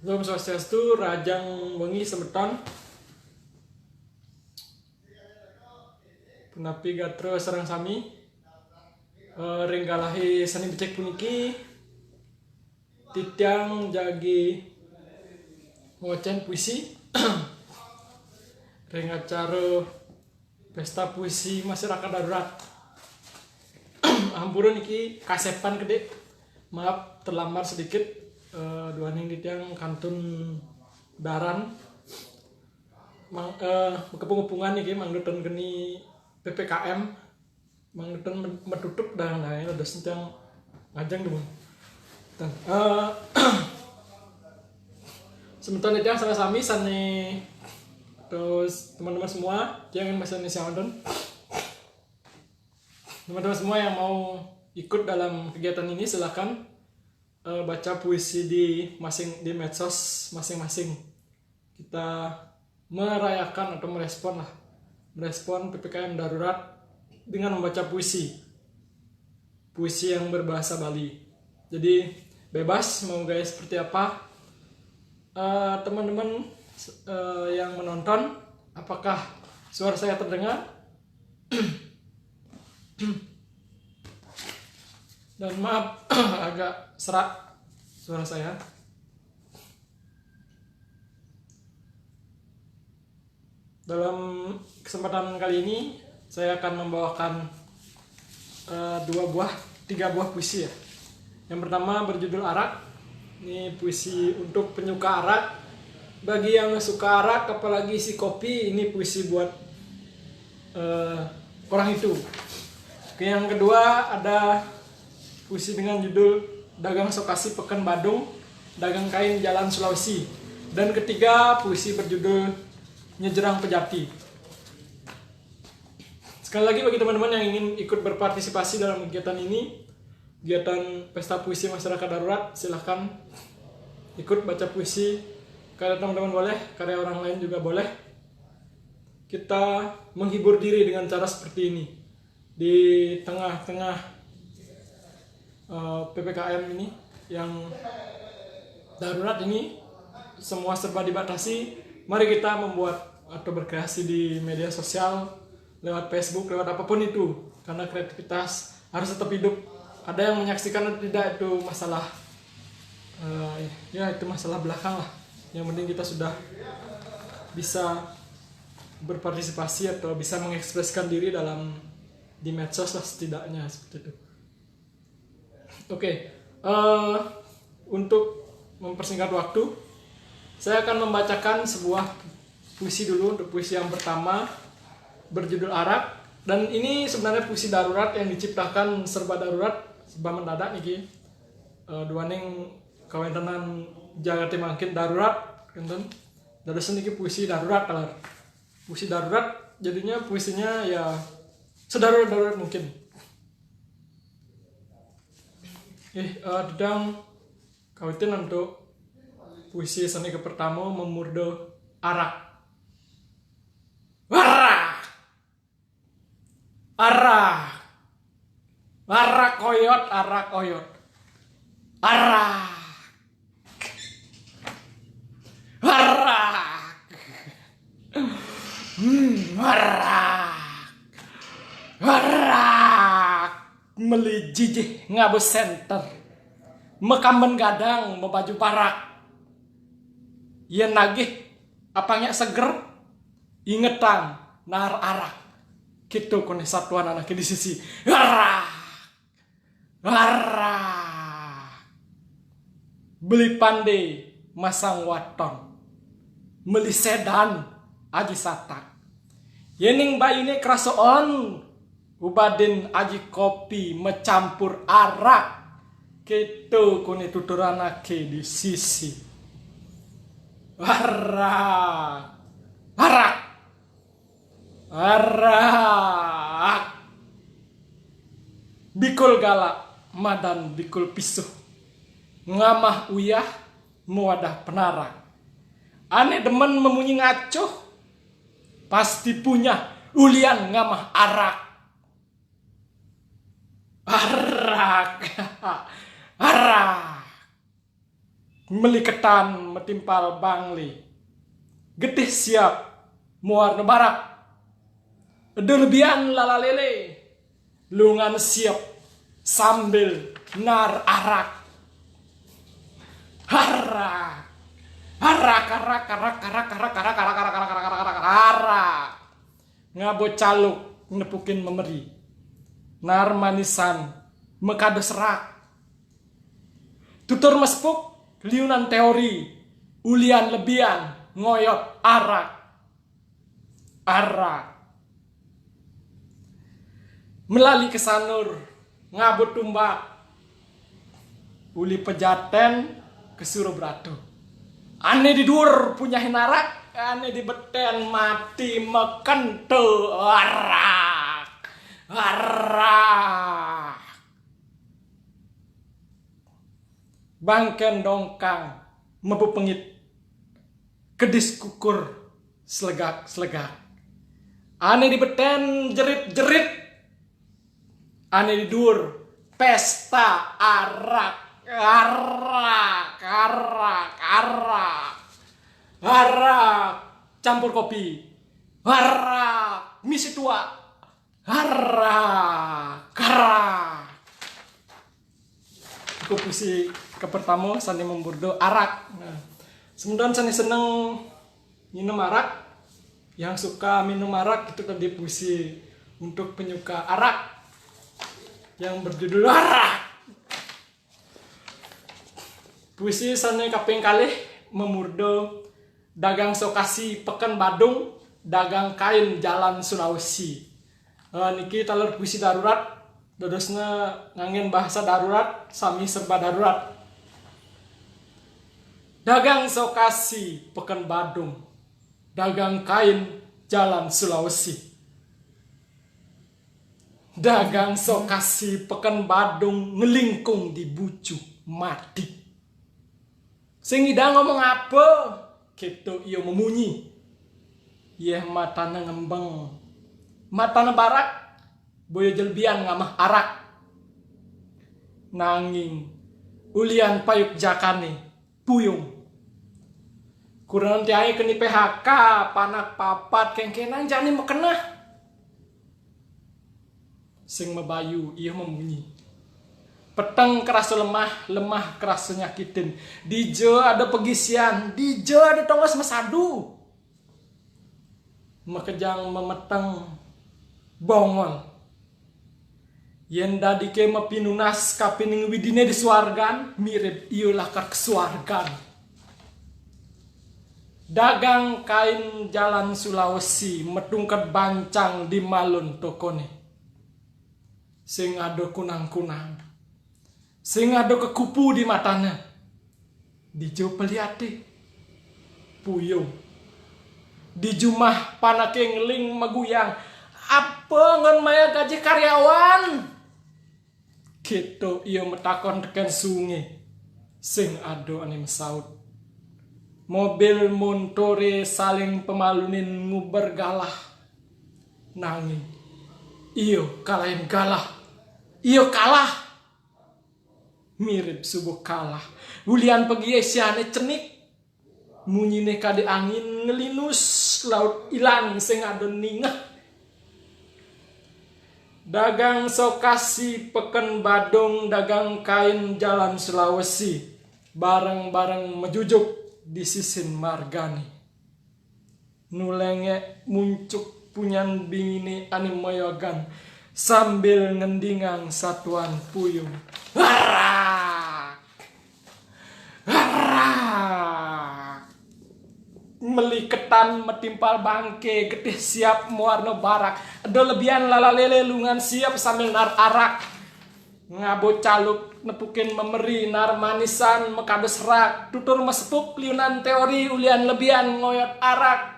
Om Swastiastu, Rajang Wengi Semeton. Punapi gatra sareng sami. Ringgalahi seni becek puniki titiang jagi ngocen puisi. Ring acara pesta puisi masyarakat darurat. Hampurun iki kasepan gede. Maaf terlambat sedikit. Duaning titiang kantun daran kepungupungan iki mangdutan geni PPKM mangdutan metutup dan lain ada sentiang ngajang dulu. Sementara titiang sama-sami sane terus teman-teman semua jangan bahasa Indonesia London. Teman-teman semua yang mau ikut dalam kegiatan ini silakan baca puisi di medsos masing-masing. Kita merayakan atau merespon PPKM darurat dengan membaca puisi yang berbahasa Bali. Jadi bebas mau gaya seperti apa. Teman-teman yang menonton, apakah suara saya terdengar? Dan maaf agak serak suara saya. Dalam kesempatan kali ini saya akan membawakan 3 buah puisi ya. Yang pertama berjudul Arak. Ini puisi untuk penyuka arak. Bagi yang suka arak apalagi isi kopi, ini puisi buat orang itu. Oke, yang kedua ada puisi dengan judul Dagang Sokasi Pekan Badung, Dagang Kain Jalan Sulawesi. Dan ketiga puisi berjudul Nyejerang Pejati. Sekali lagi bagi teman-teman yang ingin ikut berpartisipasi dalam kegiatan ini, kegiatan Pesta Puisi Masyarakat Darurat, silahkan ikut baca puisi. Karya teman-teman boleh, karya orang lain juga boleh. Kita menghibur diri dengan cara seperti ini di tengah-tengah PPKM ini yang darurat ini, semua serba dibatasi. Mari kita membuat atau berkreasi di media sosial, lewat Facebook, lewat apapun itu, karena kreativitas harus tetap hidup. Ada yang menyaksikan atau tidak itu masalah itu masalah belakang lah. Yang penting kita sudah bisa berpartisipasi atau bisa mengekspresikan diri di medsos lah setidaknya, seperti itu. Oke, untuk mempersingkat waktu, saya akan membacakan sebuah puisi dulu. Untuk puisi yang pertama berjudul Arak, dan ini sebenarnya puisi darurat yang diciptakan serba darurat, serba mendadak niki. Duaning kawentenan jagate mangkin darurat, enten. Dadosan niki puisi darurat kalar. Puisi darurat jadinya puisinya ya sedarurat-darurat mungkin. Dedang kawitin untuk puisi seni ke pertama memurdo arak. Arak. Arak. Arak oyot, arak oyot. Arak. Arak. Arak. Arak. Meli jijih ngabus senter. Mekamben gadang membaju parak. Yen nagih apanya seger ingetan nar arak. Gitu kone satuan anak di sisi. Arak. Arak. Beli pandai masang waton. Meli sedan aji satak. Yening bayune krasoon Ubadin aji kopi mencampur arak. Gitu kuni tuturanake di sisi. Arak. Arak. Arak. Bikul galak, madan bikul pisuh. Ngamah uyah, muadah penarang. Ane demen memunyi ngacuh, pasti punya ulian ngamah arak. Arak. Arak. Meliketan metimpal bangli. Getih siap, muar nebarak. Delebihan lala lele. Lungan siap sambil nar arak. Arak. Arak, arak, arak, arak, arak, arak, arak, arak, arak, arak, arak, arak, arak. Ngabo caluk nepukin memeri. Nar manisan mekado serak. Tutur mespuk liunan teori. Ulian lebian ngoyot arak. Arak. Melali kesanur, ngabut tumbak, uli pejaten ke Surobrado. Ane di dur punya hinarak, ane di beten mati meken te arak, arak. Bangken dongkang, mebu pengit, kedis kukur, selegak. Ane di beten jerit-jerit. Ane di dur pesta arak, arak, arak, arak, arak, campur kopi, arak, misi tua, arak, arak. Aku puisi ke pertama sani memburdo arak. Nah, semudahan sani seneng minum arak. Yang suka minum arak itu tadi puisi untuk penyuka arak yang berjudul arak. Puisi sane kaping kalih memurdo dagang sokasi Pekan Badung, dagang kain Jalan Sulawesi. Niki talur puisi darurat, dodosna ngangin bahasa darurat, sami serba darurat. Dagang sokasi Pekan Badung, dagang kain Jalan Sulawesi. Dagang sokasi Pekan Badung ngelingkung di bucu mati. Sing ida ngomong apa? Gitu iyo memunyi. Yeh matana ngembeng. Matana barak. Boyo jelbian ngamah arak. Nanging ulian payuk jakane puyung. Kurang tiai keni PHK panak papat kengkenang jani mekenah. Sing mebayu iya memunyi. Peteng kerasa lemah, lemah kerasa nyakitin. Dijo ada pegisian, dijo ada tongos mesadu. Mekejang memeteng bongol. Yenda dike mepinunas kapining widine di suargan, mirip iulah ke suargan. Dagang kain Jalan Sulawesi, metungket bancang di malun tokone. Sing ado kunang-kunang, sing ado kekupu di matanya, dijo peliate, puyung, di jumah panake ngeling maguyang, apa ngon maya gaji karyawan? Gitu iyo metakon teken sungai, sing ado ane mesaut, mobil montore saling pemalunin nguber galah, nanging iyo kalahin galah. Iyo kalah. Mirip subuh kalah. Ulian pegi esiane cenik. Munyine kade angin ngelinus. Laut ilang sing adon ningah. Dagang sokasi Pekan Badung, dagang kain Jalan Sulawesi. Bareng-bareng mejujuk di sisin margani. Nulenge muncuk punyan bingine animayogan. Sambil ngendingang satuan puyung. Arak! Arak! meliketan metimpal bangke getih siap muarno barak ada lebihan lala lele lungan siap sambil nar arak ngabo caluk nepukin memeri nar manisan mekades rak tutur mesepuk liunan teori ulian lebihan ngoyot arak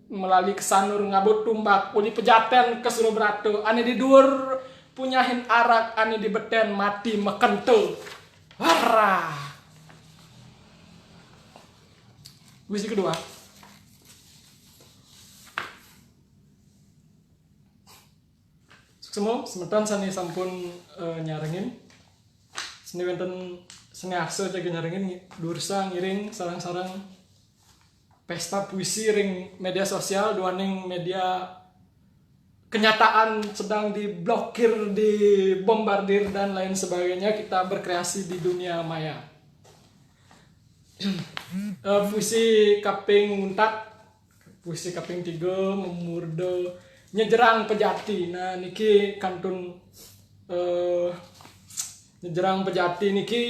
melalui kesanur ngabo tumbak uli pejaten kesuruh beratu ane didur punyahin arak ane dibeten mati mekentul warah. Puisi kedua. Suksemo semeton sani sampun nyarengin. Seni wonten seni akse jaga nyarengin dursa ngiring sarang-sarang pesta puisi ring media sosial duaning media kenyataan sedang diblokir, dibombardir dan lain sebagainya, kita berkreasi di dunia maya. Puisi kaping untat, puisi kaping 3 memurdo nyejerang pejati. Nah niki kantun nyejerang pejati niki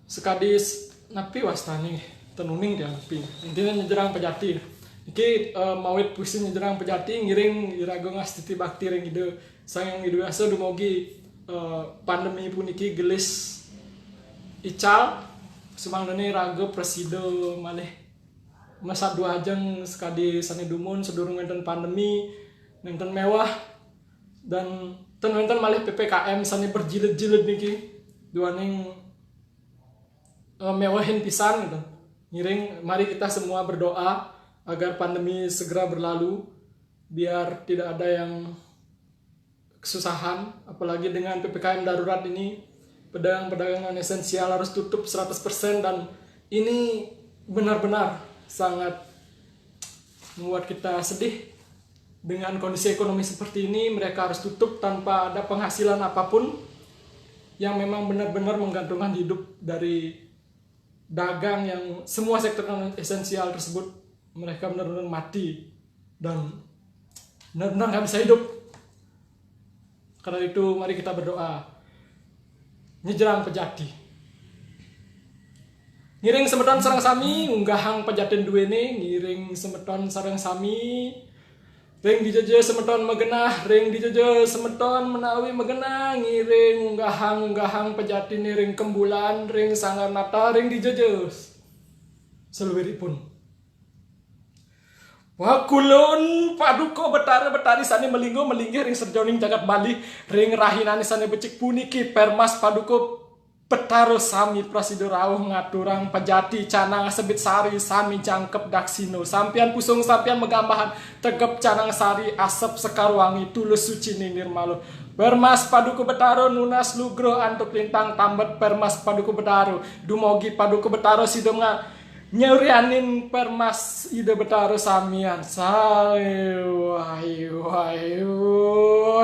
sekadis napi wastani tenuning dia napi. Intinya nyejerang pejati. Niki mawit puisi nyejerang pejati ngiring irago ngastiti bakti ring ide sayang ide asa dumugi pandemi puniki gelis ical sumangdene raga presido malih masa 2 ajeng sekadi sani dumun sedurung wonten pandemi wonten mewah dan ten wonten malih PPKM sani berjilid-jilid niki duaning mewahin pisan gitu. Ngiring mari kita semua berdoa agar pandemi segera berlalu biar tidak ada yang kesusahan, apalagi dengan PPKM darurat ini pedagang-pedagang non esensial harus tutup 100% dan ini benar-benar sangat membuat kita sedih. Dengan kondisi ekonomi seperti ini mereka harus tutup tanpa ada penghasilan apapun yang memang benar-benar menggantungkan hidup dari dagang yang semua sektor non esensial tersebut. Mereka benar-benar mati dan benar-benar gak bisa hidup. Karena itu mari kita berdoa nyejerang pejati. Ngiring semeton sareng sami unggahang pejaten duwene ngiring semeton sareng sami ring dijeje semeton megenah ring dijeje semeton menawi megenah ngiring unggahang pejati ring kembulan ring sanggar nata ring dijeje seluwiripun. Wakulun paduka betari sani melinggo melinggih ring serjoning jagat Bali ring rahinani sani becik puniki permas paduka betaro sami prasido rawuh ngaturang pejati canang sebit sari sami jangkep daksino sampian pusung sampian megambahan tegep canang sari asep sekaruangi tulus suci nirmalo permas paduka betaro nunas lugro antuk lintang tambet permas paduka betaro dumogi paduka betaro sidonga nyurianin permas ide betaro samian sayu ayu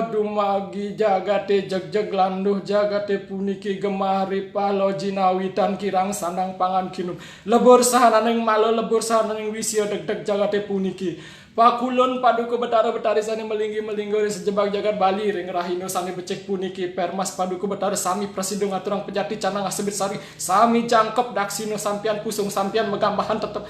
dumagi jagate jeg landuh jagate puniki gemari palo jinawitan kirang sandang pangan kinum lebur sahananeng malo lebur sahananeng wisya deg jagate puniki pakulun paduka betaro betari sani melinggo sejebak jagat Bali ring rahino sani becek puniki permas paduka betaro sami prasido ngaturang pejati canang asebit sari sami jangkep daksino sampian pusung sampian megambahan tetep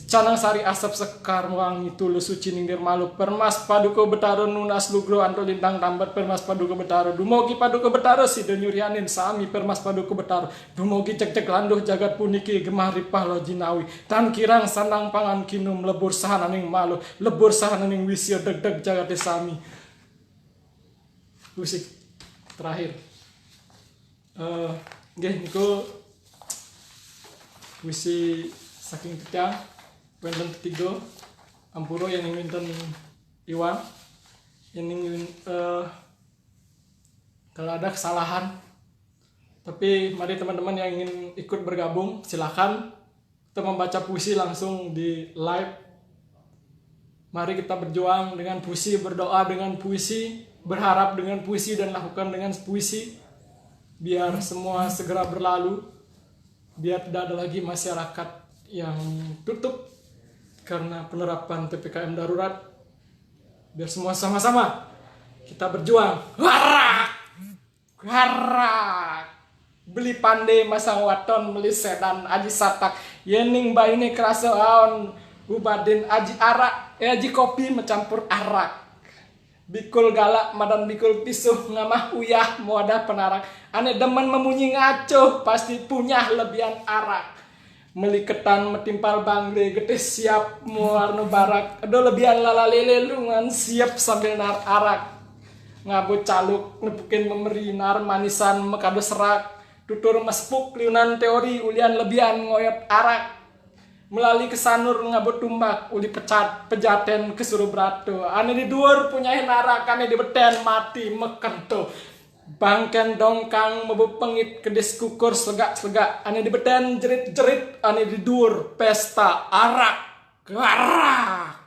canang sari asap sekar wangi tulus suci ninggir malu permas paduka betaro nunas lugro anto lintang tambat permas paduka betaro dumogi paduka betaro sido nyurianin sami permas paduka betaro dumogi cek landuh jagat puniki gemah ripah lo jinawi tan kirang sandang pangan kinum lebur sahananing malu lebur sahananing wisya deg jagate sami. Musik terakhir nggih niku puisi saking Tita wonten ketiga ampuro yang wonten Iwan yang kalau ada kesalahan tapi mari teman-teman yang ingin ikut bergabung silakan kita membaca puisi langsung di live. Mari kita berjuang dengan puisi, berdoa dengan puisi, berharap dengan puisi dan lakukan dengan puisi biar semua segera berlalu, biar tidak ada lagi masyarakat yang tutup karena penerapan PPKM darurat, biar semua sama-sama kita berjuang. Warak! beli pandai masang waton beli sedan aji satak yening ba ini kerasa aon ubadin aji arak aji kopi mencampur arak bikul galak madan bikul pisuh ngamah uyah muadah penarak ane demen memunyi ngaco pasti punya lebihan arak meliketan metimpal bangle gede siap muarno barak aduh lebihan lala lele lungan siap sambil nar arak ngabut caluk nepukin memberi nar manisan mekado serak tutur mespuk liunan teori ulian lebihan ngoyot arak melalui kesanur ngabut tumbak uli pecat pejaten kesuruh brato ane di duur punyain arak ane di beten mati mekento bangken dongkang mebu pengit kedes kukur segak ane di beten jerit-jerit ane di duur pesta arak garak